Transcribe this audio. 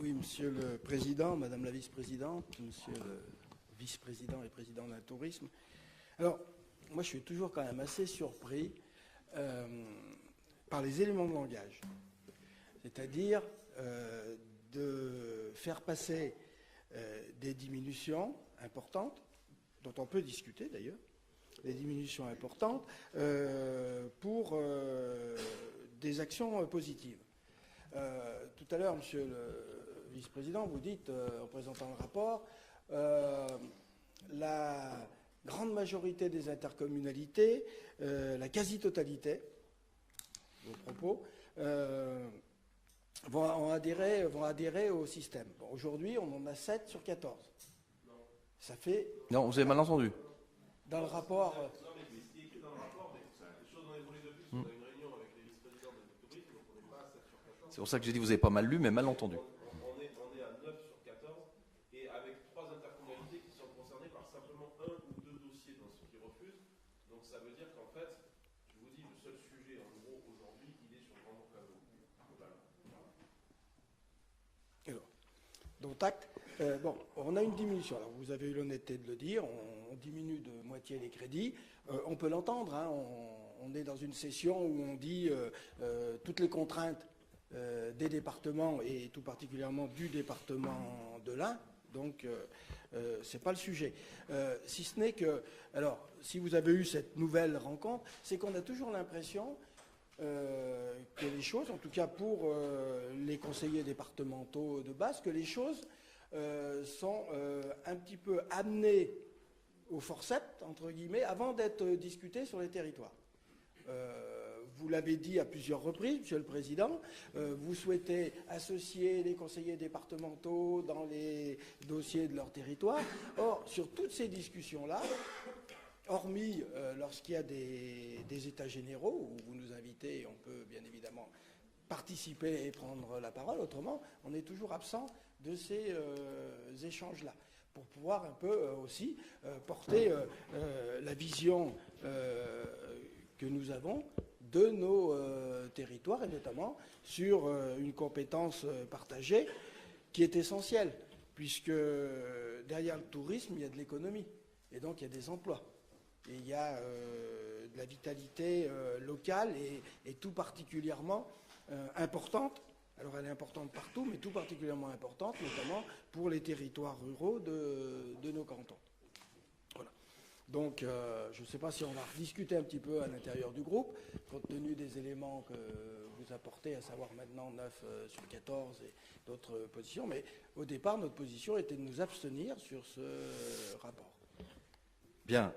Oui, Monsieur le Président, Madame la Vice-présidente, Monsieur le Vice-président et Président d'un tourisme. Alors, moi, je suis toujours quand même assez surpris par les éléments de langage. C'est-à-dire de faire passer des diminutions importantes, dont on peut discuter d'ailleurs, des diminutions importantes, pour des actions positives. Tout à l'heure, Monsieur le Vice-président, vous dites, en présentant le rapport, la grande majorité des intercommunalités, la quasi-totalité, vos propos, vont adhérer au système. Bon, aujourd'hui, on en a 7 sur 14. Non. Ça fait... Non, vous avez mal entendu. Dans le rapport... Non, mais ce qui est écrit dans le rapport, mais les choses ont évolué depuis, on a une réunion avec les vice-présidents de tourisme, donc on n'est pas à 7 sur 14. C'est pour ça que j'ai dit que vous n'avez pas mal lu, mais mal entendu. On est à 9 sur 14, et avec 3 intercommunalités qui sont concernées par simplement 1 ou 2 dossiers dans ceux qui refusent. Donc ça veut dire qu'en fait, je vous dis, le seul sujet, en gros, aujourd'hui, il est sur le Grand Bocage. Donc, tact. Bon, on a une diminution. Alors, vous avez eu l'honnêteté de le dire. On diminue de moitié les crédits. On peut l'entendre. Hein, on est dans une session où on dit toutes les contraintes des départements et tout particulièrement du département de l'Ain. Donc, c'est pas le sujet. Si ce n'est que, alors, si vous avez eu cette nouvelle rencontre, c'est qu'on a toujours l'impression que les choses, en tout cas pour les conseillers départementaux de base, que les choses sont un petit peu amenées au forceps, entre guillemets, avant d'être discutées sur les territoires. Vous l'avez dit à plusieurs reprises, Monsieur le Président, vous souhaitez associer les conseillers départementaux dans les dossiers de leur territoire. Or, sur toutes ces discussions-là, hormis lorsqu'il y a des états généraux où vous nous invitez et on peut bien évidemment participer et prendre la parole, autrement, on est toujours absent de ces échanges-là pour pouvoir un peu aussi porter la vision que nous avons de nos territoires et notamment sur une compétence partagée qui est essentielle puisque derrière le tourisme, il y a de l'économie et donc il y a des emplois. Et il y a de la vitalité locale et tout particulièrement importante. Alors elle est importante partout, mais tout particulièrement importante, notamment pour les territoires ruraux de nos cantons. Voilà. Donc je ne sais pas si on va rediscuter un petit peu à l'intérieur du groupe, compte tenu des éléments que vous apportez, à savoir maintenant 9 sur 14 et d'autres positions. Mais au départ, notre position était de nous abstenir sur ce rapport. Bien.